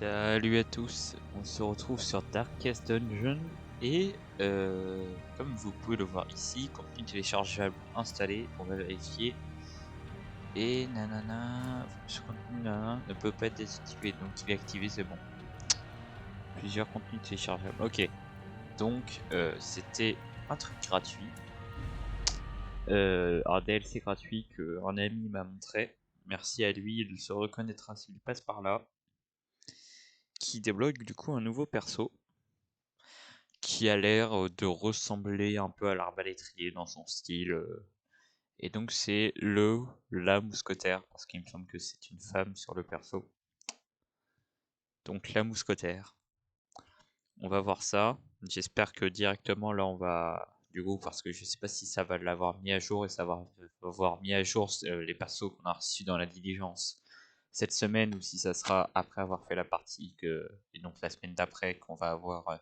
Salut à tous, on se retrouve sur Darkest Dungeon et comme vous pouvez le voir ici, contenu téléchargeable installé, on va vérifier. Et nanana, ce contenu nanana, ne peut pas être désactivé, donc il est activé, c'est bon. Plusieurs contenus téléchargeables, ok. Donc c'était un truc gratuit, un DLC gratuit qu'un ami m'a montré. Merci à lui, il se reconnaîtra s'il passe par là. Qui débloque du coup un nouveau perso qui a l'air de ressembler un peu à l'arbalétrier dans son style. Et donc c'est la mousquetaire, parce qu'il me semble que c'est une femme sur le perso. Donc la mousquetaire. On va voir ça. J'espère que directement là on va... Du coup, parce que je sais pas si ça va l'avoir mis à jour et ça va avoir mis à jour les persos qu'on a reçus dans la diligence cette semaine, ou si ça sera après avoir fait la partie et donc la semaine d'après qu'on va avoir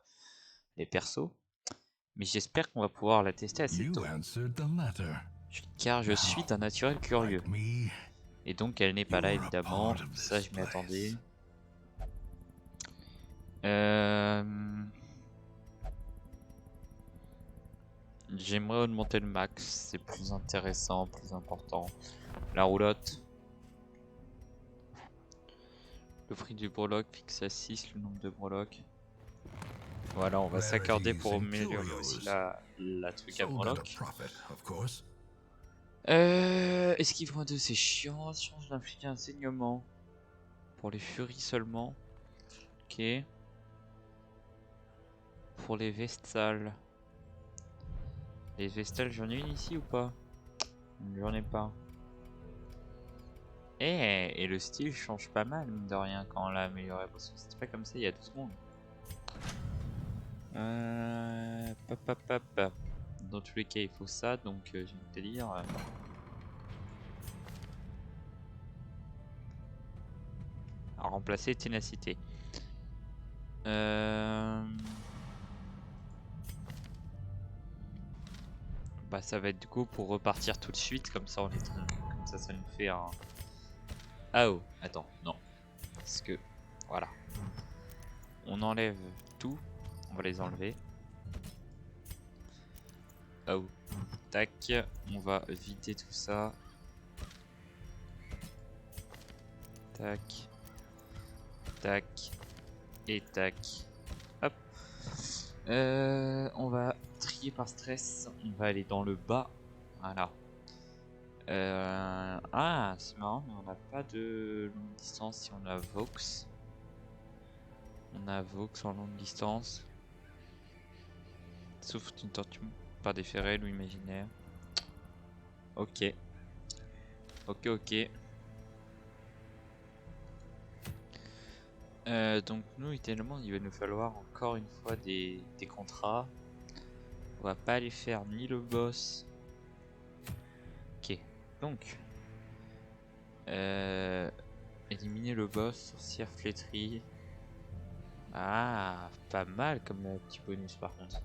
les persos. Mais j'espère qu'on va pouvoir la tester assez tôt. Car je suis d'un naturel curieux. Et donc elle n'est pas là évidemment. Ça je m'y attendais. J'aimerais augmenter le max. C'est plus intéressant, plus important. La roulotte. Le prix du breloque fixe à 6 le nombre de breloques. Voilà, on va s'accorder pour améliorer aussi la truc à breloque. Esquive moins 2 c'est chiant. Change d'infliger un saignement. Pour les furies seulement. Ok. Pour les vestales. Les vestales, j'en ai une ici ou pas? J'en ai pas. Et le style change pas mal, mine de rien, quand on l'a amélioré. Parce que c'était pas comme ça il y a 2 secondes. Dans tous les cas, il faut ça, donc je vais te dire. À remplacer ténacité. Bah, ça va être du coup pour repartir tout de suite, comme ça on est comme ça nous fait un. Ah oh, attends, non. Parce que voilà. On enlève tout. On va les enlever. Oh. Tac. On va vider tout ça. Tac. Tac. Et tac. Hop. On va trier par stress. On va aller dans le bas. Voilà. Ah, c'est marrant, mais on n'a pas de longue distance si on a Vox. On a Vox en longue distance. Sauf une tortue par déférel ou imaginaire. Ok. Ok. Donc nous, idéalement, il va nous falloir encore une fois des contrats. On va pas aller faire ni le boss. Ok. Donc. Éliminer le boss, sorcière flétrie. Ah, pas mal comme petit bonus par contre.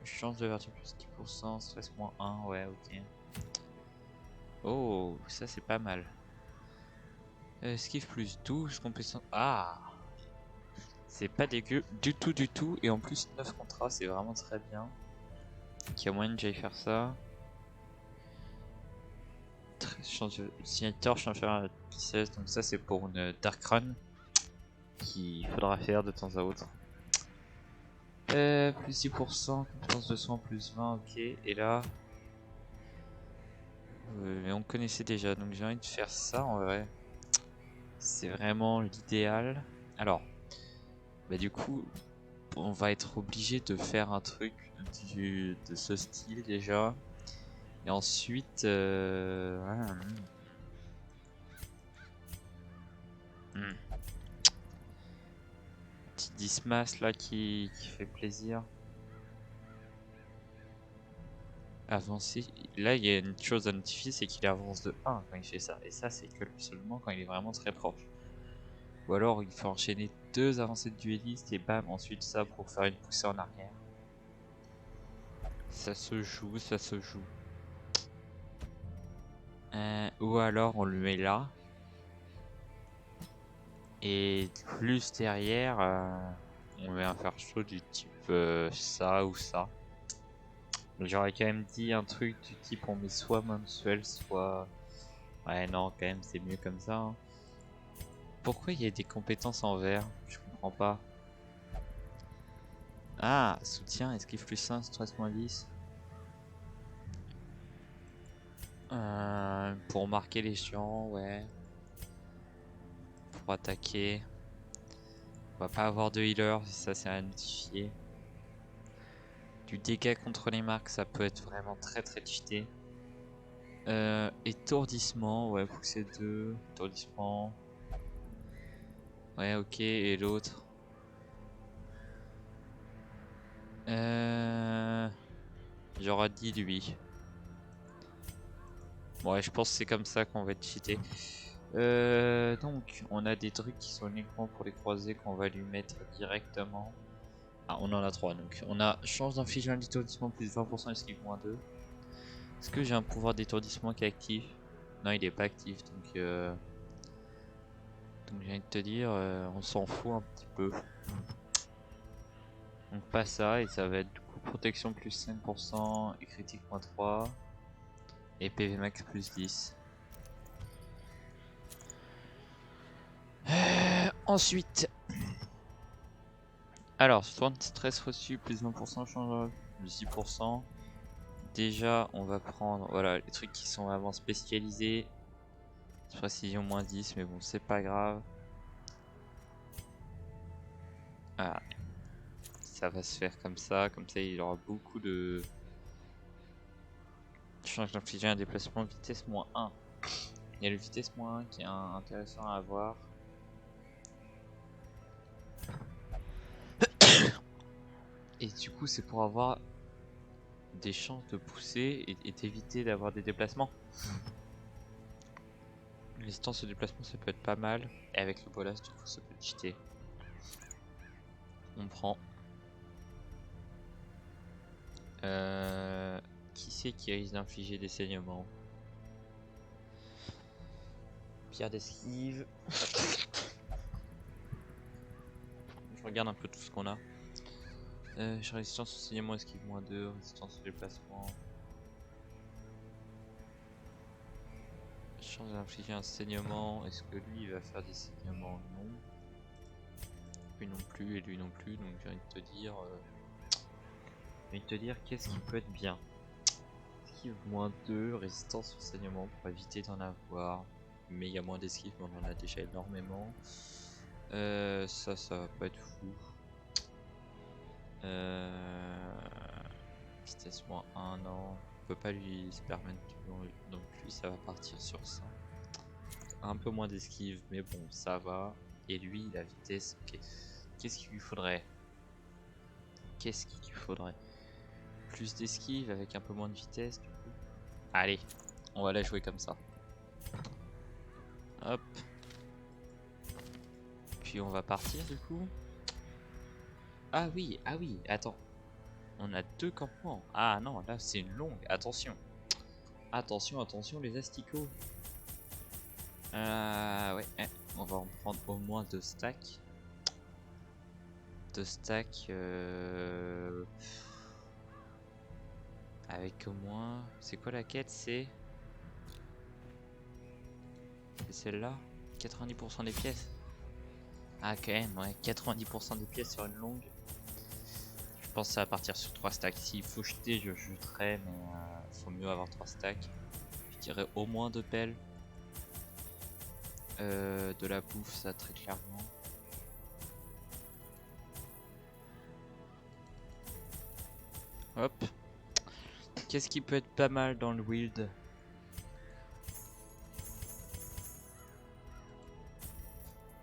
Chance de vertu plus 10%, stress moins 1, ouais, ok. Oh, ça c'est pas mal. Esquive plus 12, compétence. Ah, c'est pas dégueu du tout. Et en plus, 9 contrats, c'est vraiment très bien. Qu'il y a moyen que j'aille faire ça. Signature, change à 16, donc ça c'est pour une Dark Run qu'il faudra faire de temps à autre. Plus 10%, compétence de soin plus 20, ok. Et là, mais on connaissait déjà, donc j'ai envie de faire ça en vrai. C'est vraiment l'idéal. Alors, bah du coup, on va être obligé de faire un truc de ce style déjà. Et ensuite, Petit dismas là qui fait plaisir. Avancer. Là, il y a une chose à notifier, c'est qu'il avance de 1 quand il fait ça. Et ça, c'est que seulement quand il est vraiment très proche. Ou alors, il faut enchaîner 2 avancées de dueliste et bam, ensuite ça pour faire une poussée en arrière. Ça se joue. Ou alors, on le met là. Et plus derrière, on va faire chaud du type ça ou ça. J'aurais quand même dit un truc du type on met soit mensuel, soit... Ouais non, quand même c'est mieux comme ça. Hein. Pourquoi il y a des compétences en vert? Je comprends pas. Ah, soutien, esquive plus 1, stress moins 10. Pour marquer les chiants, ouais. Pour attaquer. On va pas avoir de healer, ça c'est à notifier. Du dégât contre les marques, ça peut être vraiment très très cheaté. Étourdissement, ouais, pousser 2. Étourdissement. Ouais, ok, et l'autre j'aurais dit lui. Ouais, je pense que c'est comme ça qu'on va être cheaté. Donc, on a des trucs qui sont uniquement pour les croisés qu'on va lui mettre directement. Ah, on en a 3 donc. On a chance d'infliger un étourdissement plus 20% esquive moins 2. Est-ce que j'ai un pouvoir d'étourdissement qui est actif? Non, il est pas actif donc j'ai envie de te dire, on s'en fout un petit peu. Donc pas ça, et ça va être du coup protection plus 5% et critique moins 3 et PV max plus 10. Ensuite, alors soin de stress reçu plus 20% change de 6%. Déjà on va prendre voilà les trucs qui sont vraiment spécialisés. Précision moins 10 mais bon c'est pas grave. Ah, ça va se faire comme ça il aura beaucoup de change d'infliger un déplacement vitesse moins 1. Il y a le vitesse moins 1 qui est intéressant à avoir. Et du coup c'est pour avoir des chances de pousser et d'éviter d'avoir des déplacements. Les distances de déplacement ça peut être pas mal. Et avec le bolas du coup ça peut cheater. On prend. Qui c'est qui risque d'infliger des saignements? Pierre d'esquive. Je regarde un peu tout ce qu'on a. Résistance au saignement, esquive moins 2, résistance au déplacement. Chance d'infliger un saignement. Est-ce que lui il va faire des saignements? Non. Lui non plus et lui non plus. Donc j'ai envie de te dire qu'est-ce qui peut être bien. Esquive moins 2, résistance au saignement pour éviter d'en avoir. Mais il y a moins d'esquive, mais on en a déjà énormément. Ça va pas être fou. Vitesse moins 1, non. On peut pas lui se permettre donc lui ça va partir sur ça. Un peu moins d'esquive, mais bon, ça va. Et lui, la vitesse, ok. Qu'est-ce qu'il lui faudrait? Qu'est-ce qu'il lui faudrait? Plus d'esquive avec un peu moins de vitesse, du coup. Allez, on va la jouer comme ça. Hop. Puis on va partir, du coup. Ah oui, attends. On a 2 campements. Ah non, là c'est une longue. Attention. Attention les asticots. Ouais, on va en prendre au moins 2 stacks. 2 stacks. Avec au moins. C'est quoi la quête? C'est celle-là? 90% des pièces. Ah, quand même, ouais. 90% des pièces sur une longue. Je pense que ça va partir sur 3 stacks. S'il faut jeter, je jeterai, mais faut mieux avoir 3 stacks. Je dirais au moins 2 pelles. De la bouffe, ça très clairement. Hop. Qu'est-ce qui peut être pas mal dans le wild?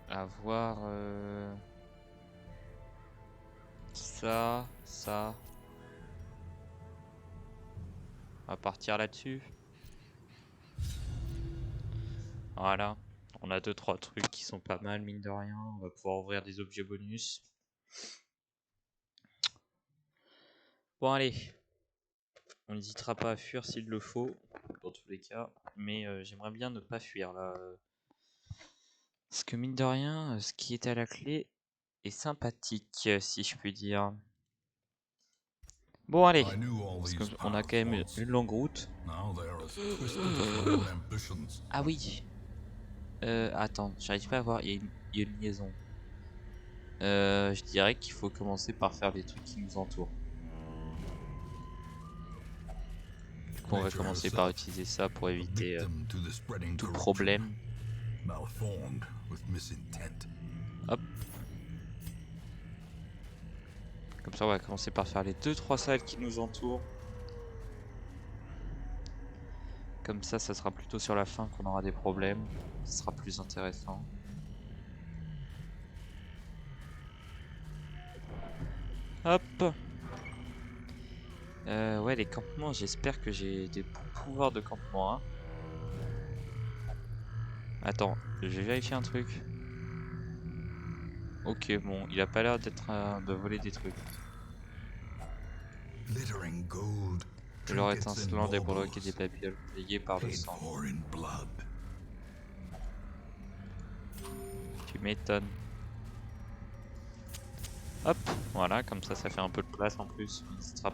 Avoir ça. On va partir là-dessus. Voilà. On a 2-3 trucs qui sont pas mal, mine de rien. On va pouvoir ouvrir des objets bonus. Bon, allez. On n'hésitera pas à fuir s'il le faut, dans tous les cas. Mais j'aimerais bien ne pas fuir là. Parce que mine de rien, ce qui est à la clé est sympathique, si je puis dire. Bon allez, parce qu'on a quand même une longue route. Ah oui. Attends, j'arrive pas à voir, il y a une liaison. Je dirais qu'il faut commencer par faire les trucs qui nous entourent. Du coup, on va commencer par utiliser ça pour éviter tout problème. Hop. Comme ça, on va commencer par faire les 2-3 salles qui nous entourent. Comme ça sera plutôt sur la fin qu'on aura des problèmes. Ce sera plus intéressant. Hop. Ouais, les campements, j'espère que j'ai des bons pouvoirs de campement. Hein. Attends, je vais vérifier un truc. Ok, bon, il a pas l'air d'être de voler des trucs. De l'or étincelant, des breloques et des papilles payées par le sang. Tu m'étonnes. Hop, voilà, comme ça fait un peu de place en plus. On n'hésitera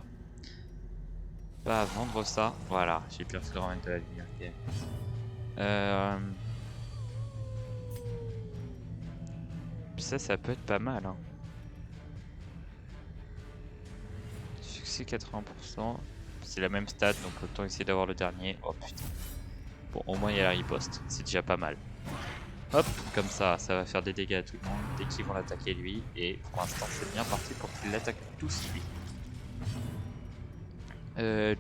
pas à vendre ça. Voilà, j'ai pu remettre de la lumière. Ça peut être pas mal. Hein. Succès 80%. C'est la même stat, donc autant essayer d'avoir le dernier. Oh putain. Bon, au moins il y a la riposte. C'est déjà pas mal. Hop, comme ça va faire des dégâts à tout le monde dès qu'ils vont l'attaquer lui. Et pour l'instant, c'est bien parti pour qu'ils l'attaquent tous lui.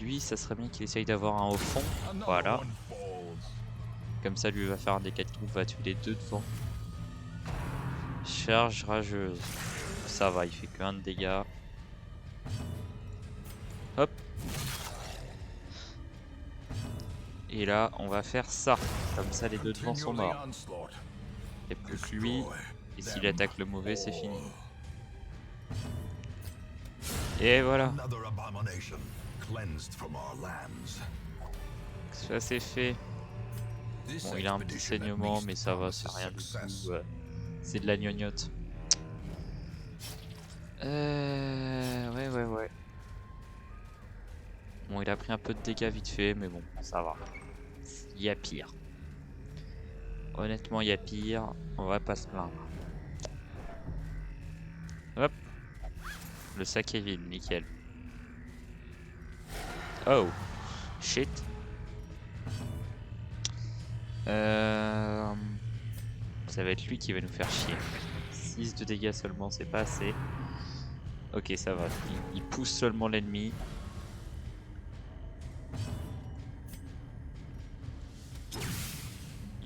Lui, ça serait bien qu'il essaye d'avoir un au fond. Voilà. Comme ça, lui va faire un dégât de groupe, va tuer les deux devant. Charge rageuse. Ça va, il fait que 1 de dégâts. Hop. Et là, on va faire ça. Comme ça, les deux devant sont morts. Et plus que lui. Et s'il attaque le mauvais, c'est fini. Et voilà. Ça c'est fait. Bon, il a un petit saignement, mais ça va, c'est rien du tout. C'est de la gnognotte. Ouais. Bon, il a pris un peu de dégâts vite fait, mais bon, ça va. Il y a pire. Honnêtement, il y a pire. On va pas se plaindre. Hop. Le sac est vide, nickel. Oh. Shit. Ça va être lui qui va nous faire chier. 6 de dégâts seulement, c'est pas assez. Ok, ça va. Il pousse seulement l'ennemi.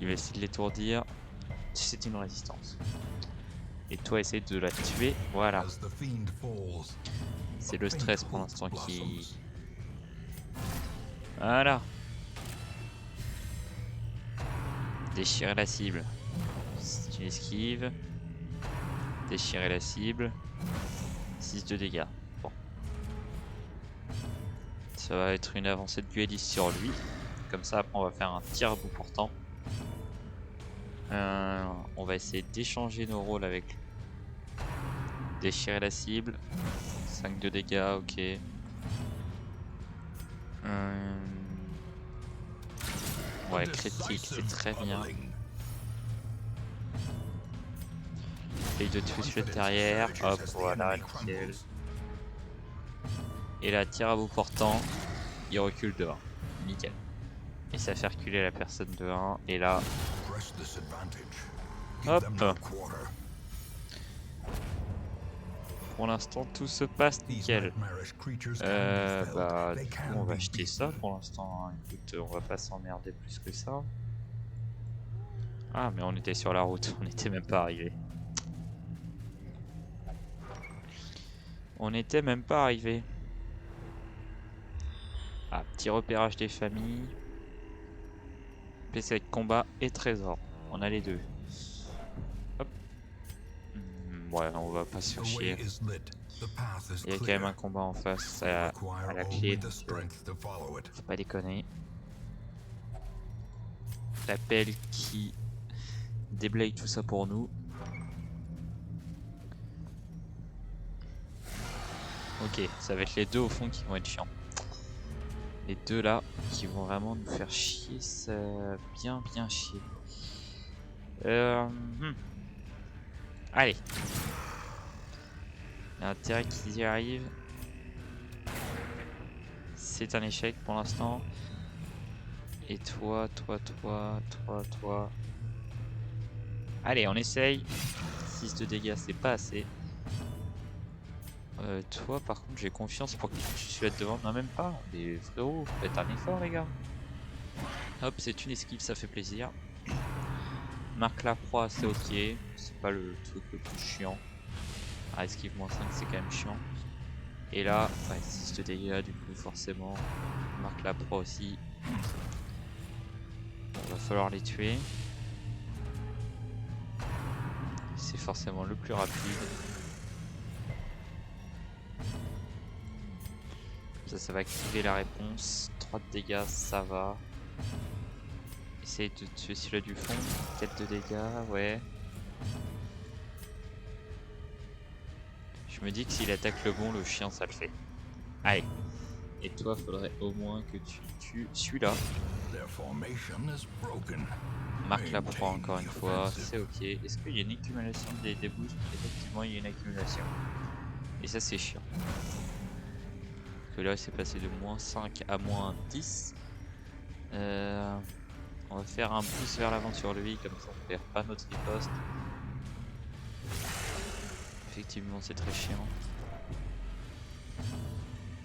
Il va essayer de l'étourdir. C'est une résistance. Et toi, essaye de la tuer. Voilà. C'est le stress pour l'instant qui... Voilà. Déchirer la cible. C'est une esquive. Déchirer la cible. 6 de dégâts. Bon. Ça va être une avancée de dueliste sur lui. Comme ça, après, on va faire un tir à bout portant. On va essayer d'échanger nos rôles avec lui. Déchirer la cible. 5 de dégâts, ok. Ouais, critique, c'est très bien. Essaye de tuer celui de derrière. Hop, voilà, nickel. Et là, tir à bout portant. Il recule de 1. Nickel. Et ça fait reculer la personne de 1. Et là... Hop. Pour l'instant, tout se passe nickel. Bah, du coup, on va acheter ça pour l'instant. Hein. Écoute, on va pas s'emmerder plus que ça. Ah, mais on était sur la route. On n'était même pas arrivé. On n'était même pas arrivé. Ah, petit repérage des familles. PC avec combat et trésor. On a les deux. Hop. Ouais, on va pas se faire chier. Il y a quand même un combat en face à la clé. Faut pas déconner. L'appel qui déblaye tout ça pour nous. Ok, ça va être les deux au fond qui vont être chiants. Les deux là qui vont vraiment nous faire chier, ça bien chier. Allez. Il y a intérêt qu'ils y arrivent. C'est un échec pour l'instant. Et toi. Allez, on essaye. 6 de dégâts, c'est pas assez. Toi, par contre, j'ai confiance pour que tu sois devant. Non, même pas. Mais frérot, faites un effort, les gars. Hop, c'est une esquive, ça fait plaisir. Marque la proie, c'est ok. C'est pas le truc le plus chiant. Ah, esquive -5, c'est quand même chiant. Et là, ouais, 6 de dégâts, du coup, forcément. Marque la proie aussi. Bon, va falloir les tuer. C'est forcément le plus rapide. Ça va activer la réponse. 3 de dégâts, ça va. Essaye de tuer celui-là du fond. 4 de dégâts, ouais. Je me dis que s'il attaque le bon, le chien, ça le fait. Allez. Et toi, faudrait au moins que tu tues celui-là. Marque la proie encore une fois, c'est ok. Est-ce qu'il y a une accumulation des boosts? Effectivement, il y a une accumulation. Et ça, c'est chiant. Parce que là, c'est passé de -5 à -10. On va faire un pouce vers l'avant sur lui, comme ça on perd pas notre riposte. Effectivement, c'est très chiant.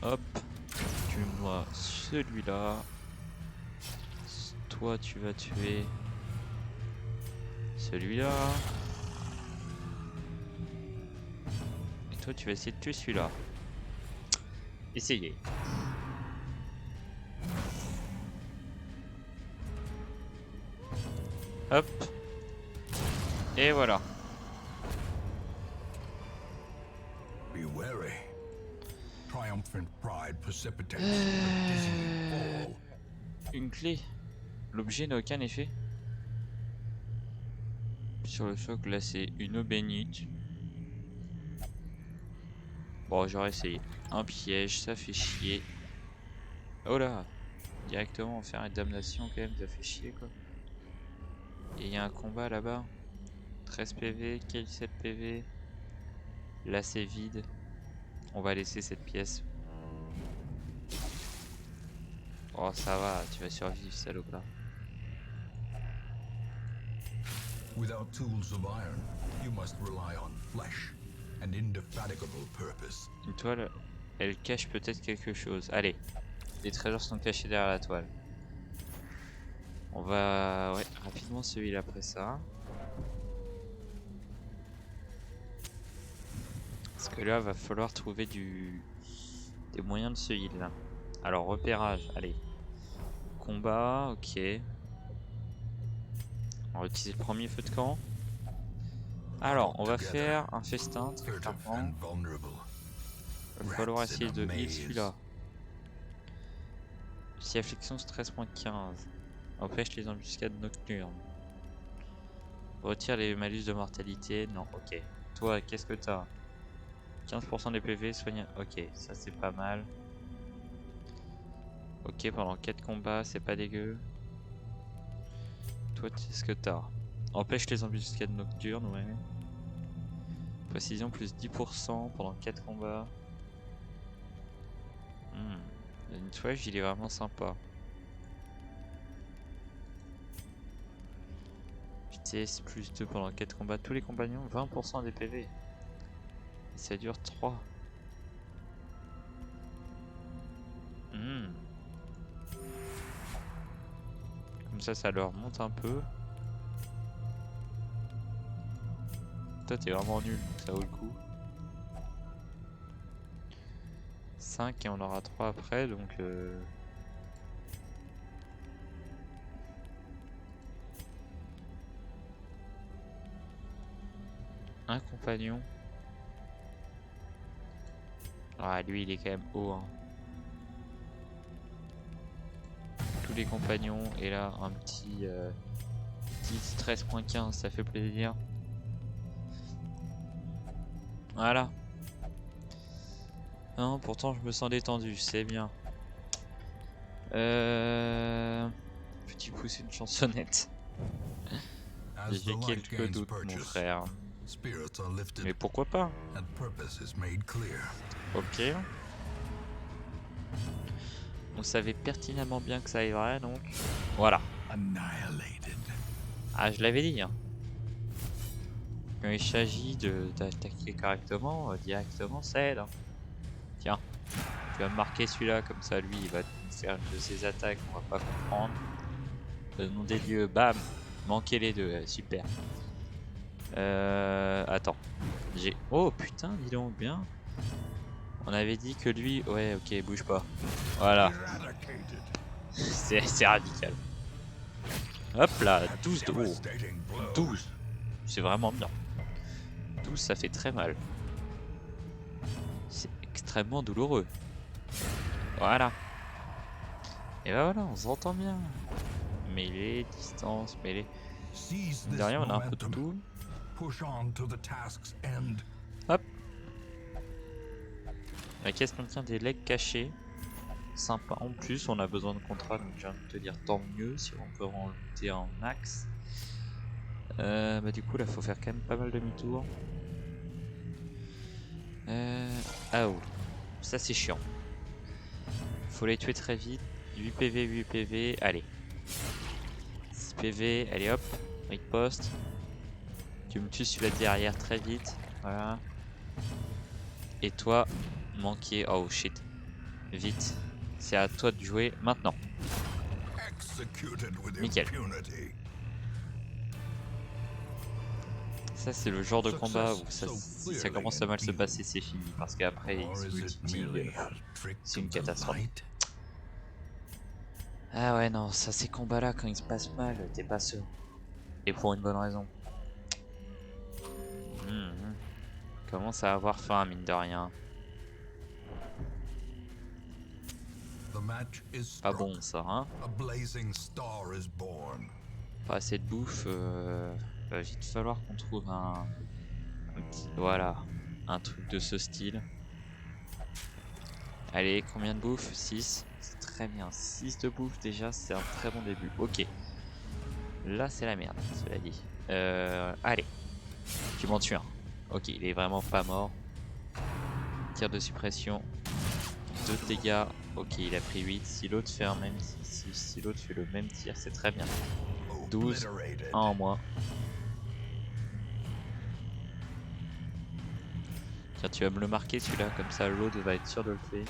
Hop, tue-moi celui-là. Toi, tu vas tuer celui-là. Et toi, tu vas essayer de tuer celui-là. Essayez. Hop. Et voilà. Une clé. L'objet n'a aucun effet. Sur le socle, là, c'est une eau bénite. Bon, j'aurais essayé. Un piège, ça fait chier. Oh là. Directement faire une damnation quand même, ça fait chier quoi. Et il y a un combat là-bas. 13 PV, Kill 7 PV. Là c'est vide. On va laisser cette pièce. Oh ça va, tu vas survivre salope là. Without tools of iron, you must rely on flesh and indefatigable purpose. Une toile, elle cache peut-être quelque chose. Allez, les trésors sont cachés derrière la toile. On va rapidement celui-là après ça. Parce que là, va falloir trouver des moyens de se heal là. Alors, repérage, allez. Combat, ok. On va utiliser le premier feu de camp. Alors, on va faire un festin, très clairement. Il va falloir essayer de heal celui-là. Si affliction, stress -15. Empêche les embuscades nocturnes. Retire les malus de mortalité. Non, ok. Toi, qu'est-ce que t'as? 15% des PV, soigne. Ok, ça c'est pas mal. Ok, pendant 4 combats, c'est pas dégueu. Toi, qu'est-ce que t'as? Empêche les embuscades nocturnes, ouais. Précision plus 10% pendant 4 combats. Le nettoyage, il est vraiment sympa. Vitesse plus 2 pendant 4 combats. Tous les compagnons, 20% des PV. Et ça dure 3. Comme ça leur monte un peu. Toi, t'es vraiment nul, donc ça vaut le coup. 5 et on aura 3 après, donc... Un compagnon. Ah, lui, il est quand même haut. Hein. Tous les compagnons, et là, un petit 10, 13.15, ça fait plaisir. Voilà. Non, pourtant je me sens détendu, c'est bien. Petit pouce, une chansonnette. J'ai quelques doutes, mon frère. Mais pourquoi pas? Ok. On savait pertinemment bien que ça arriverait, donc voilà. Ah, je l'avais dit. Hein. Quand il s'agit d'attaquer correctement, directement, ça aide. Hein. Tiens, tu vas me marquer celui-là, comme ça, lui, il va nous faire une de ses attaques, on va pas comprendre. Le nom des dieux, bam, manquer les deux, super. Attends, j'ai... Oh putain, dis donc, bien. On avait dit que lui... Ouais, ok, bouge pas. Voilà. C'est radical. Hop là, 12 de haut. 12. C'est vraiment bien. 12, ça fait très mal. C'est extrêmement douloureux. Voilà. Et bah voilà, on s'entend bien. Mêlée, distance, mêlée. Derrière, on a un peu de tout. Hop. La caisse contient des legs cachés. Sympa. En plus, on a besoin de contrat, donc j'ai envie de te dire tant mieux si on peut en lutter en max. Bah du coup, là, faut faire quand même pas mal de demi-tour. Ah oh. Ça, c'est chiant. Faut les tuer très vite. 8 PV, 8 PV. Allez. 6 PV. Allez hop. Riposte. Tu me tues celui-là derrière très vite. Voilà. Et toi, manquer. Oh shit. Vite. C'est à toi de jouer maintenant. Nickel. Ça c'est le genre de combat où si ça commence à mal se passer c'est fini. Parce qu'après ils se multiplient. C'est une catastrophe. Ah ouais non, ça ces combats là quand ils se passent mal, t'es pas sûr. Et pour une bonne raison. Commence à avoir faim mine de rien. Pas bon ça hein. Pas assez de bouffe. Va vite falloir qu'on trouve un petit... Voilà. Un truc de ce style. Allez, combien de bouffe? 6. C'est très bien. 6 de bouffe déjà, c'est un très bon début. Ok. Là, c'est la merde, cela dit. Allez. Tu m'en tues un. Ok, il est vraiment pas mort. Tir de suppression. 2 de dégâts. Ok, il a pris 8. Si l'autre fait un même... Si l'autre fait le même tir, c'est très bien. 12. 1 en moins. Tiens, tu vas me le marquer celui-là, comme ça l'autre va être sûr de le tuer.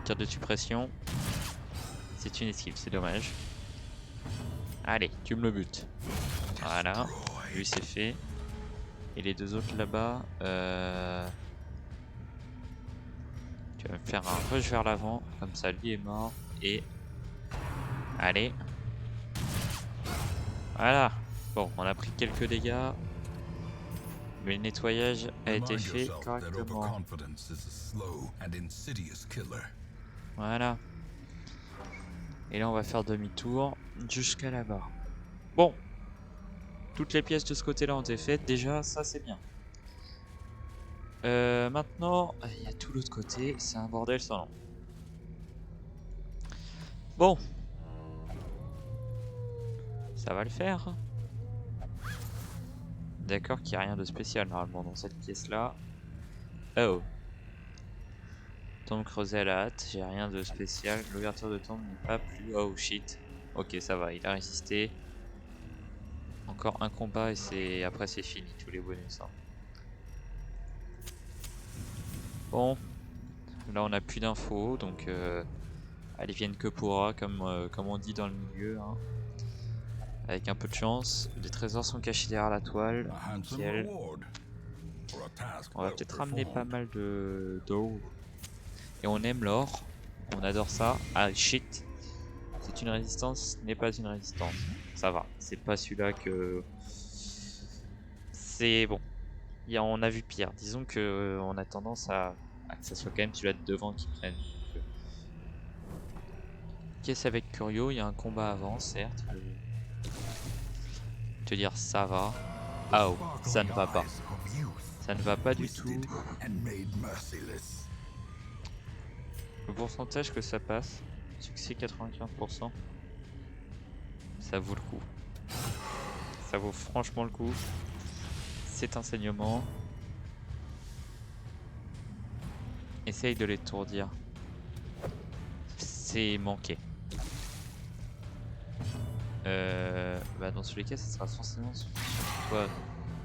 Tir de suppression. C'est une esquive, c'est dommage. Allez, tu me le butes. Voilà, lui c'est fait. Et les deux autres là-bas, tu vas me faire un rush vers l'avant, comme ça lui est mort. Et allez. Voilà. Bon, on a pris quelques dégâts. Mais le nettoyage a été fait correctement. Voilà. Et là on va faire demi-tour jusqu'à là-bas. Bon. Toutes les pièces de ce côté-là ont été faites. Déjà, ça c'est bien. Maintenant, il y a tout l'autre côté. C'est un bordel sans nom. Bon. Ça va le faire. D'accord qu'il n'y a rien de spécial normalement dans cette pièce-là. Oh. Tombe creusée à la hâte. J'ai rien de spécial. L'ouverture de tombe n'est pas plus... Oh shit. Ok, ça va. Il a résisté. Encore un combat et après c'est fini. Tous les bonus. Hein. Bon. Là on n'a plus d'infos. Donc... Allez, vienne que pourra, comme on dit dans le milieu. Hein. Avec un peu de chance, les trésors sont cachés derrière la toile. Nickel. On va peut-être ramener pas mal d'eau. Et on aime l'or. On adore ça. Ah shit. C'est une résistance, ce n'est pas une résistance. Ça va. C'est pas celui-là que... C'est bon. On a vu pire. Disons que on a tendance à que ça soit quand même celui-là de devant qui prenne. Ok, caisse avec Curio, il y a un combat avant, certes. Te dire ça va. Ah oh, ça ne va pas. Ça ne va pas du tout. Le pourcentage que ça passe, succès 95%, ça vaut le coup. Ça vaut franchement le coup. C'est un saignement. Essaye de l'étourdir. C'est manqué. Bah dans tous les cas, ça sera forcément sur toi.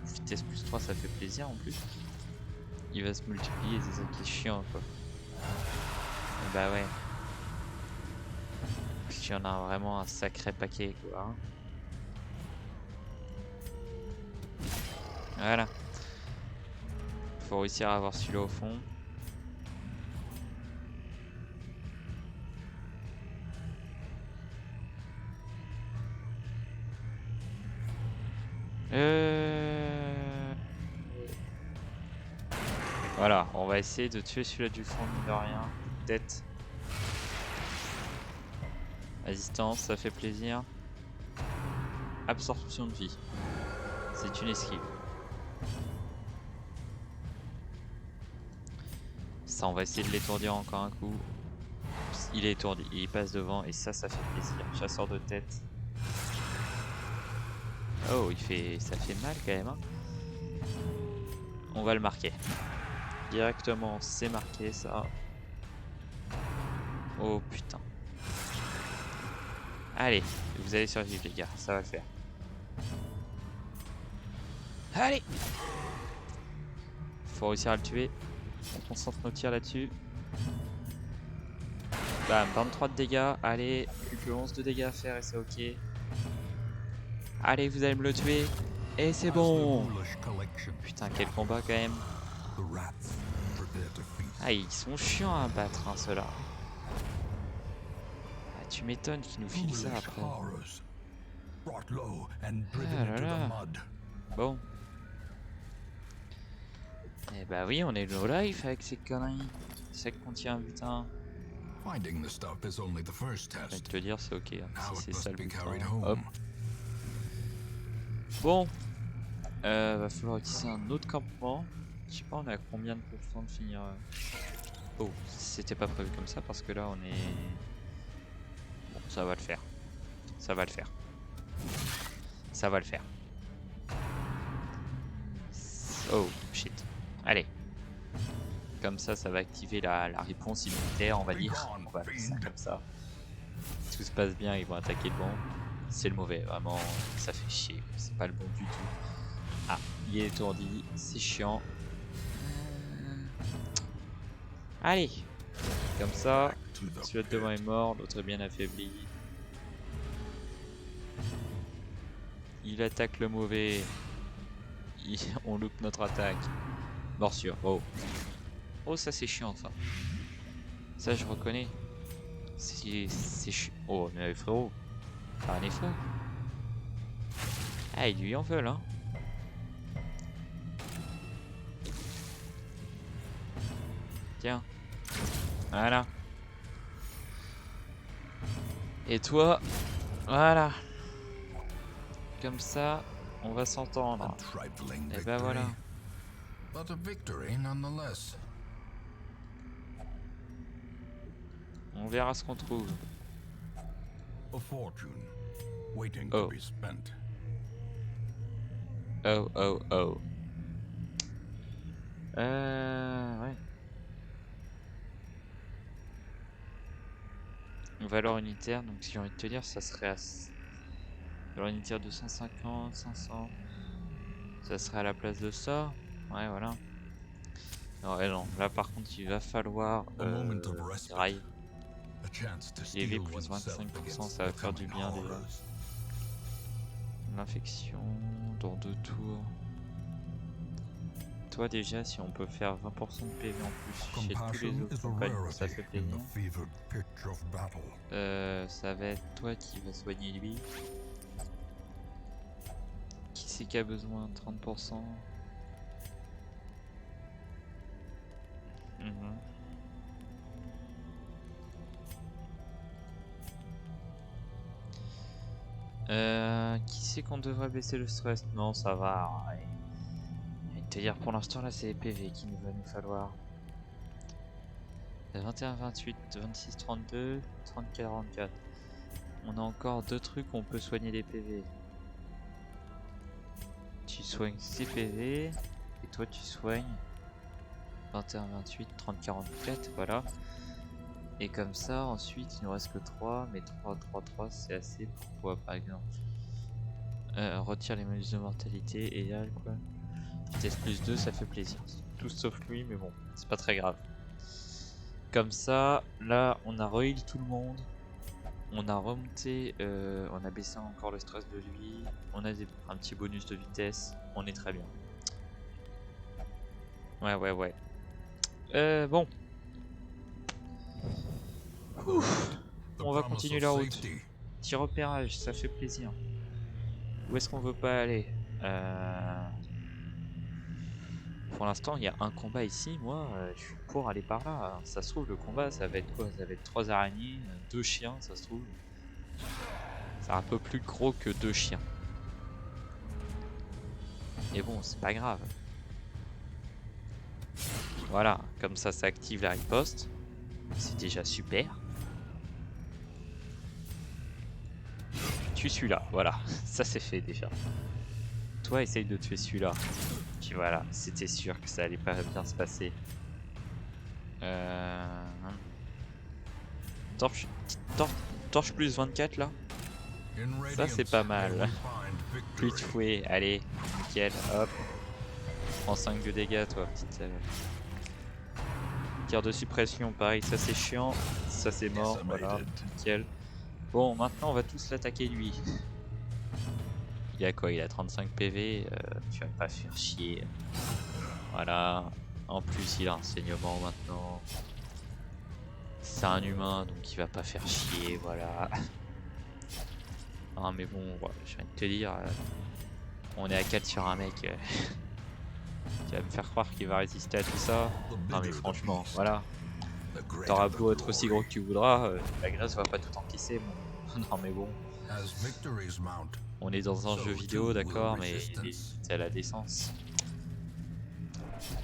Vitesse plus 3, ça fait plaisir en plus. Il va se multiplier, c'est ça qui est chiant quoi. Et bah ouais. Il y en a vraiment un sacré paquet quoi. Hein. Voilà. Faut réussir à avoir celui-là au fond. Voilà, on va essayer de tuer celui-là du fond, mine de rien. Peut-être. Résistance, ça fait plaisir. Absorption de vie. C'est une esquive. Ça, on va essayer de l'étourdir encore un coup. Il est étourdi, il passe devant et ça fait plaisir. Chasseur de tête. Oh, ça fait mal quand même. Hein. On va le marquer. Directement, c'est marqué ça. Oh putain. Allez, vous allez survivre les gars, ça va le faire. Allez! Faut réussir à le tuer. On concentre nos tirs là-dessus. Bam, 23 de dégâts. Allez, plus que 11 de dégâts à faire et c'est ok. Allez, vous allez me le tuer. Et c'est bon. Putain, quel combat quand même. Ah, ils sont chiants à battre, hein, ceux-là. Ah, tu m'étonnes qu'ils nous filent ça après. Ah là là. Bon. Eh bah oui, on est low life avec ces conneries. Ça contient un butin. Je vais te le dire, c'est ok. Hein, si c'est ça le butin. Hop. Bon. Va falloir utiliser un autre campement. Je sais pas, on est à combien de pourcents de finir. Oh, c'était pas prévu comme ça parce que là on est. Bon, ça va le faire. Ça va le faire. Ça va le faire. Oh shit. Allez. Comme ça va activer la réponse immunitaire, on va dire. On va faire ça comme ça. Si tout se passe bien, ils vont attaquer le bon. C'est le mauvais, vraiment, ça fait chier. C'est pas le bon du tout. Ah, il est étourdi, c'est chiant. Allez. Comme ça, celui de devant est mort, l'autre est bien affaibli. Il attaque le mauvais. On loupe notre attaque. Morsure. Oh. Oh, ça c'est chiant ça. Ça je reconnais. C'est chiant. Oh, mais frérot. Pas un effort. Ah, ils lui en veulent, hein. Tiens. Voilà. Et toi, voilà. Comme ça, on va s'entendre. Et ben voilà. On verra ce qu'on trouve. Oh. Oh, oh, oh. Ouais. Valeur unitaire, donc si j'ai envie de te dire, ça serait à... Valeur unitaire de 150, 500. Ça serait à la place de ça. Ouais, voilà. Non, ouais, non. Là, par contre, il va falloir... rail. EV plus 25%, ça va faire du bien déjà. L'infection dans 2 tours. Toi déjà, si on peut faire 20% de PV en plus chez tous les autres compagnons, ça fait plaisir. Ça va être toi qui va soigner lui. Qui c'est qui a besoin de 30%? Qui c'est qu'on devrait baisser le stress? Non, ça va. Ouais. Je vais te dire, pour l'instant, là, c'est les PV qu'il va nous falloir. 21, 28, 26, 32, 30, 44. On a encore 2 trucs où on peut soigner les PV. Tu soignes 6 PV. Et toi, tu soignes 21, 28, 30, 44. Voilà. Et comme ça, ensuite, il nous reste que 3. Mais 3, 3, 3, c'est assez pour quoi, par exemple? Retire les bonus de mortalité. Et là, quoi? Vitesse plus 2, ça fait plaisir. Tout sauf lui, mais bon, c'est pas très grave. Comme ça, là, on a re-heal tout le monde. On a remonté, on a baissé encore le stress de lui. On a un petit bonus de vitesse. On est très bien. Ouais. Bon. Ouf. On va continuer la route. Petit repérage, ça fait plaisir. Où est-ce qu'on veut pas aller? Pour l'instant, il y a un combat ici. Moi, je suis pour aller par là. Ça se trouve, le combat, ça va être quoi? Ça va être 3 araignées, 2 chiens, ça se trouve. C'est un peu plus gros que 2 chiens. Et bon, c'est pas grave. Voilà, comme ça active la riposte. C'est déjà super. Tue celui-là, voilà. Ça c'est fait déjà. Toi, essaye de tuer celui-là. Puis voilà, c'était sûr que ça allait pas bien se passer. Torche plus 24 là. Ça c'est pas mal. Plus de fouet, allez, nickel, hop. Prends 5 de dégâts toi, petite... Tir de suppression, pareil, ça c'est chiant. Ça c'est mort, voilà, nickel. Bon, maintenant on va tous l'attaquer lui. Il a quoi? Il a 35 PV, tu vas pas faire chier. Voilà. En plus il a un saignement maintenant. C'est un humain donc il va pas faire chier, voilà. Ah mais bon, je viens de te dire, on est à 4 sur un mec. Tu vas me faire croire qu'il va résister à tout ça? Non mais franchement, voilà. T'auras beau être aussi gros que tu voudras, la graisse va pas tout encaisser. Bon. Non mais bon. On est dans un jeu vidéo, d'accord, mais c'est à la décence.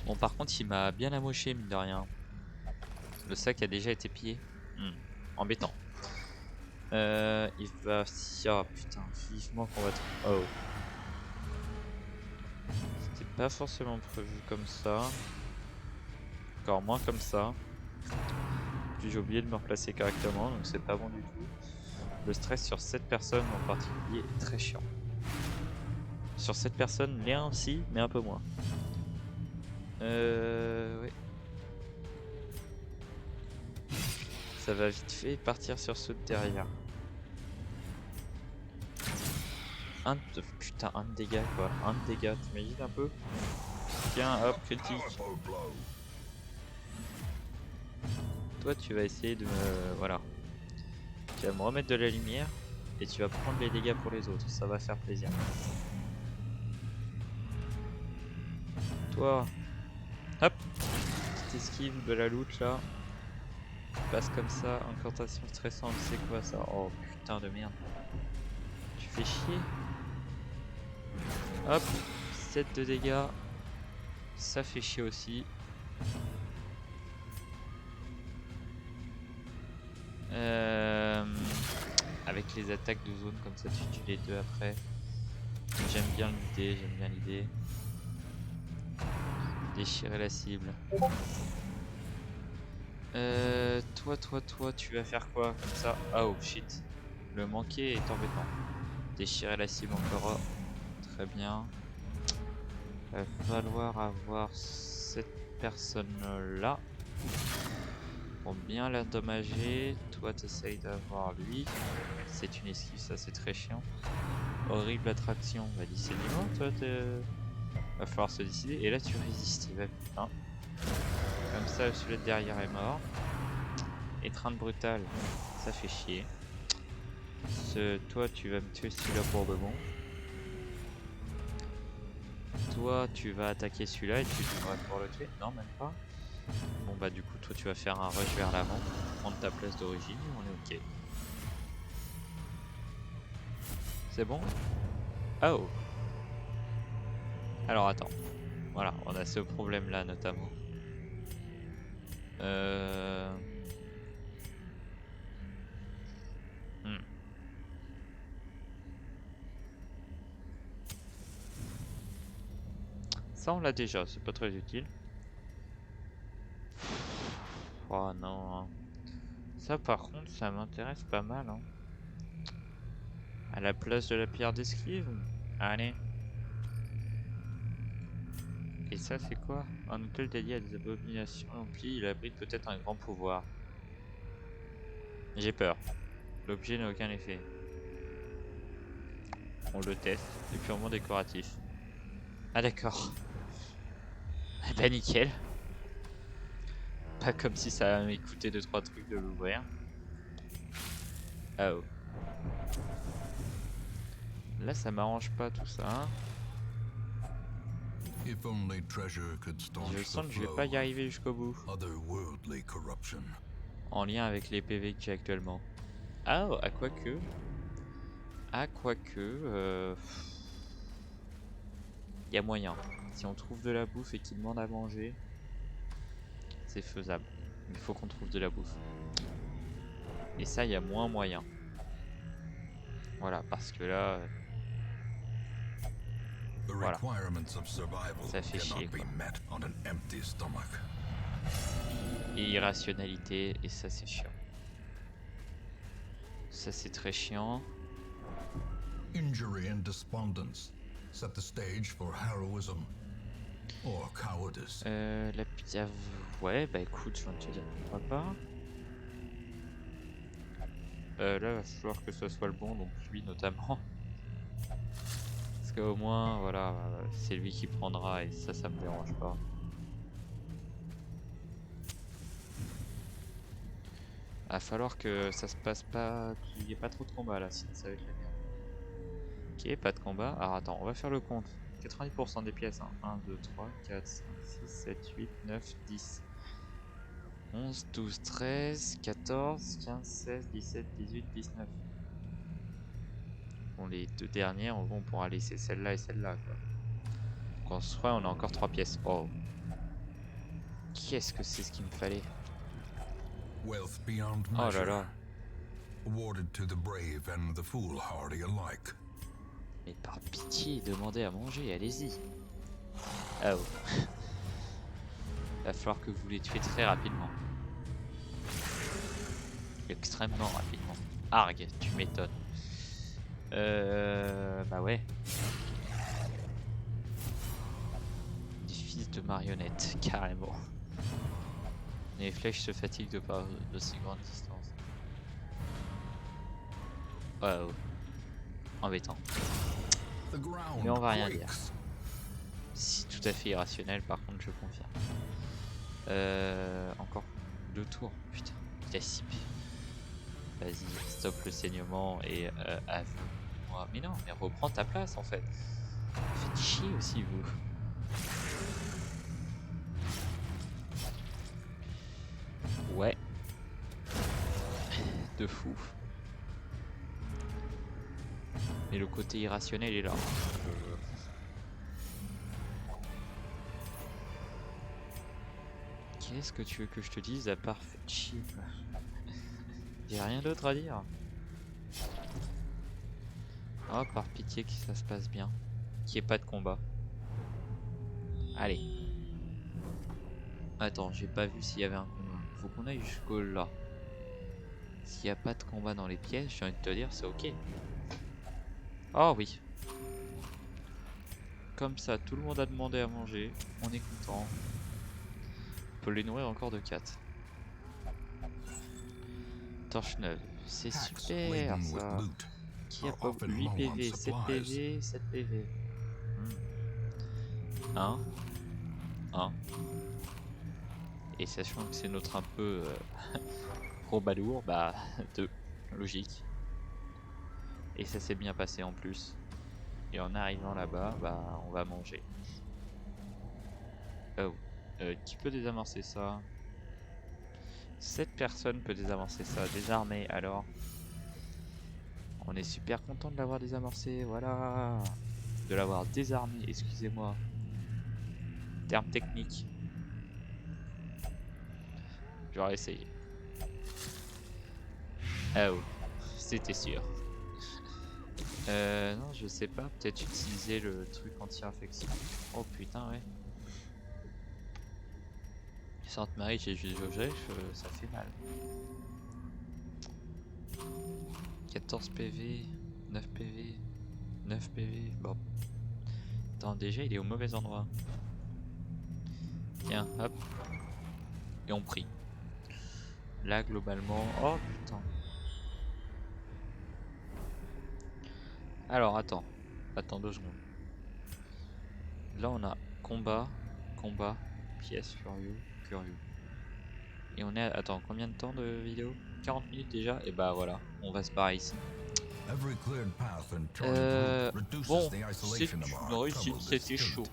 Bon, par contre, il m'a bien amoché, mine de rien. Le sac a déjà été pillé. Embêtant. Il va... Oh putain, vivement qu'on va... Oh. C'était pas forcément prévu comme ça. Encore moins comme ça. Puis j'ai oublié de me replacer correctement, donc c'est pas bon du tout. Le stress sur cette personne en particulier est très chiant. Sur cette personne, l'un aussi, mais un peu moins. Ouais. Ça va vite fait partir sur ceux de derrière. Putain, un de dégâts quoi. Un de dégâts, t'imagines un peu? Tiens, hop, critique. Toi, tu vas essayer de me... Voilà. Tu vas me remettre de la lumière. Et tu vas prendre les dégâts pour les autres. Ça va faire plaisir. Toi. Hop. Petite esquive de la loot là. Tu passes comme ça. Incantation stressante, c'est quoi ça? Oh putain de merde. Tu fais chier. Hop. 7 de dégâts. Ça fait chier aussi. Avec les attaques de zone comme ça, tu tues les deux après. J'aime bien l'idée, Déchirer la cible. Toi, tu vas faire quoi comme ça? Oh shit. Le manquer est embêtant. Déchirer la cible encore. Très bien. Il va falloir avoir cette personne là. Pour bien l'endommager. Toi t'essayes d'avoir lui. C'est une esquive, ça c'est très chiant. Horrible attraction. Bah décidément, toi va falloir se décider. Et là tu résistes. Bah putain. Comme ça celui de derrière est mort. Étreinte brutale. Ça fait chier. Toi tu vas me tuer celui-là pour de bon. Toi tu vas attaquer celui-là et tu devrais pouvoir le tuer. Non même pas. Bon bah du coup toi tu vas faire un rush vers l'avant, prendre ta place d'origine et on est ok. C'est bon? Oh! Alors attends. Voilà, on a ce problème là notamment. Hmm. Ça on l'a déjà, c'est pas très utile. Oh non. Ça par contre ça m'intéresse pas mal hein. À la place de la pierre d'esquive. Allez. Et ça c'est quoi? Un hôtel dédié à des abominations. Puis il abrite peut-être un grand pouvoir. J'ai peur. L'objet n'a aucun effet. On le teste. C'est purement décoratif. Ah d'accord. Bah nickel. Pas comme si ça allait coûté 2-3 trucs de l'ouvrir. Ah oh. Là ça m'arrange pas tout ça. Hein. Je sens que je vais pas y arriver jusqu'au bout. En lien avec les PV que j'ai actuellement. Ah, à quoi que. À quoi que. Y a moyen. Si on trouve de la bouffe et qu'il demande à manger, c'est faisable. Il faut qu'on trouve de la bouffe. Et ça, il y a moins moyen. Voilà, parce que là. Voilà. Ça fait chier quoi. Et irrationalité, et ça c'est chiant. Ça c'est très chiant. Injury and despondence set the stage for heroism or cowardice. La pizza. Ouais, bah écoute, je viens de te dire pourquoi pas. Là, il va falloir que ce soit le bon, donc lui notamment. Parce qu'au moins, voilà, c'est lui qui prendra et ça me dérange pas. Va falloir que ça se passe pas, qu'il n'y ait pas trop de combat là, sinon ça va être la merde. Ok, pas de combat. Alors attends, on va faire le compte. 90% des pièces, hein. 1, 2, 3, 4, 5, 6, 7, 8, 9, 10. 11, 12, 13, 14, 15, 16, 17, 18, 19. Bon, les deux dernières, on pourra laisser celle-là et celle-là, quoi. Donc en soi, on a encore 3 pièces. Oh. Qu'est-ce que c'est ce qu'il me fallait? Oh là là. Mais par pitié, demandez à manger, allez-y. Ah oh. Va falloir que vous les tuiez très rapidement. Extrêmement rapidement. Arg, tu m'étonnes. Bah ouais. Des fils de marionnettes, carrément. Les flèches se fatiguent de par d'aussi grande distance. Oh. Embêtant. Mais on va rien dire. Si tout à fait irrationnel, par contre, je confirme. Encore 2 tours, putain. Classique. Vas-y, stop le saignement et avoue-moi. Mais non, mais reprends ta place en fait. Faites chier aussi, vous. Ouais. De fou. Mais le côté irrationnel est là. Qu'est-ce que tu veux que je te dise à part faites chier quoi. J'ai rien d'autre à dire. Oh, par pitié que ça se passe bien. Qu'il n'y ait pas de combat. Allez. Attends, j'ai pas vu s'il y avait un combat. Faut qu'on aille jusqu'au là. S'il n'y a pas de combat dans les pièces, j'ai envie de te dire, c'est ok. Oh oui. Comme ça, tout le monde a demandé à manger. On est content. On peut les nourrir encore de 4. Torche neuve. C'est super ça. Qui a pas 8 PV, 7 PV, 7 PV. 1. 1. Et sachant que c'est notre un peu gros balourd, bah 2. Logique. Et ça s'est bien passé en plus. Et en arrivant là-bas, bah on va manger. Oh. Qui peut désamorcer ça? Cette personne peut désamorcer ça. Désarmé alors. On est super content de l'avoir désamorcé, voilà. De l'avoir désarmé, excusez-moi. Terme technique. J'aurais essayé. Ah oui, c'était sûr. Non, je sais pas, peut-être utiliser le truc anti-infection. Oh putain, ouais. Sainte-Marie, j'ai vu Joseph, ça fait mal. 14 PV, 9 PV, 9 PV, bon. Attends, déjà il est au mauvais endroit. Tiens, hop. Et on prie. Là, globalement... Oh putain. Alors, attends. Attends 2 secondes. Là, on a combat, combat, pièce, curieux, curieux. Et on est à... Attends, combien de temps de vidéo? 40 minutes déjà? Et bah voilà, on va se barrer ici. Bon, c'est une réussite, c'était chaud.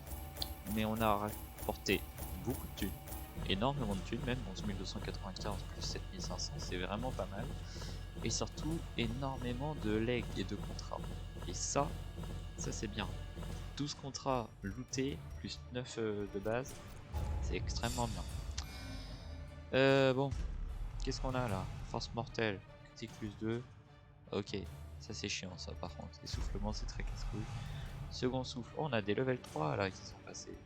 Mais on a rapporté beaucoup de thunes. Énormément de thunes, même 11 295 plus 7500, c'est vraiment pas mal. Et surtout, énormément de legs et de contrats. Et ça c'est bien. 12 contrats lootés, plus 9 de base, c'est extrêmement bien. Bon, qu'est-ce qu'on a là? Force mortelle, critique plus 2. Ok, ça c'est chiant ça par contre. Essoufflement c'est très casse-couille. Second souffle, oh, on a des level 3 là qui sont passés.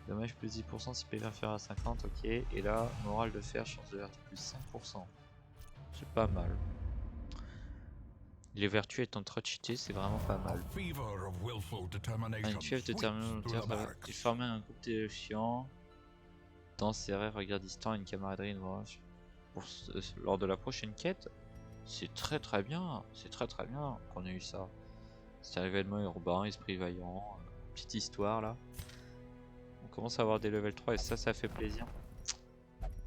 Dommage plus 10% si PV inférieur à 50, ok. Et là, morale de fer, chance de vertu plus 5%. C'est pas mal. Les vertus étant trop cheatées, c'est vraiment pas mal. Une fièvre déterminante, il formait un groupe d'éléphants. Dans serré, regard distant, une camaraderie, une revanche. Lors de la prochaine quête, c'est très bien. C'est très bien qu'on ait eu ça. C'est un événement urbain, esprit vaillant, petite histoire là. On commence à avoir des level 3 et ça fait plaisir.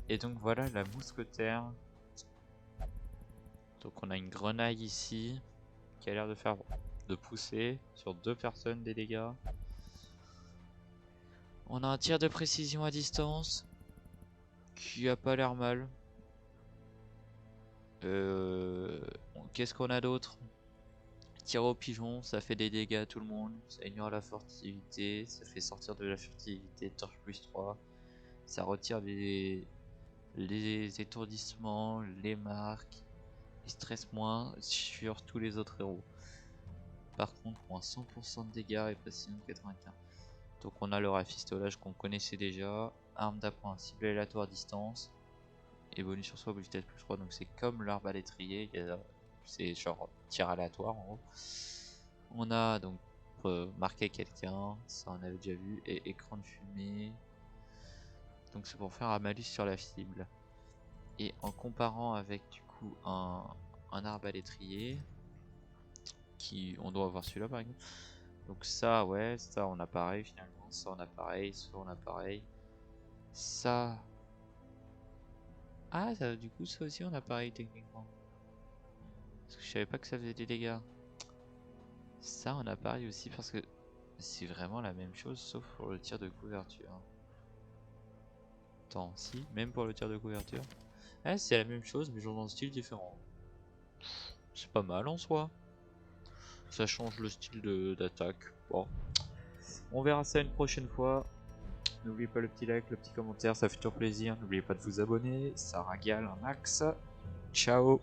Et donc voilà la mousquetaire. Donc on a une grenaille ici qui a l'air de pousser sur 2 personnes des dégâts. On a un tir de précision à distance qui a pas l'air mal. Qu'est-ce qu'on a d'autre? Tir au pigeon, ça fait des dégâts à tout le monde. Ça ignore la furtivité, ça fait sortir de la furtivité, torche plus 3. Ça retire les étourdissements, les marques, il stresse moins sur tous les autres héros. Par contre, moins 100% de dégâts et précision de 95. Donc on a le rafistolage qu'on connaissait déjà. Arme d'appoint, cible aléatoire distance. Et bonus sur soi, vitesse plus 3. Donc c'est comme l'arbalétrier. C'est genre tir aléatoire en gros. On a donc marquer quelqu'un, ça on avait déjà vu. Et écran de fumée. Donc c'est pour faire un malus sur la cible. Et en comparant avec du coup un arbalétrier. On doit avoir celui-là par exemple. Donc ça ouais, ça on a pareil finalement, ça on a pareil, ça on a pareil. Ça... Ah ça, du coup ça aussi on a pareil techniquement. Parce que je savais pas que ça faisait des dégâts. Ça on a pareil aussi parce que c'est vraiment la même chose sauf pour le tir de couverture. Attends, si, même pour le tir de couverture. Ah c'est la même chose mais dans un style différent. C'est pas mal en soi. Ça change le style d'attaque. Bon. On verra ça une prochaine fois. N'oubliez pas le petit like, le petit commentaire, ça fait toujours plaisir. N'oubliez pas de vous abonner, ça régale un max. Ciao.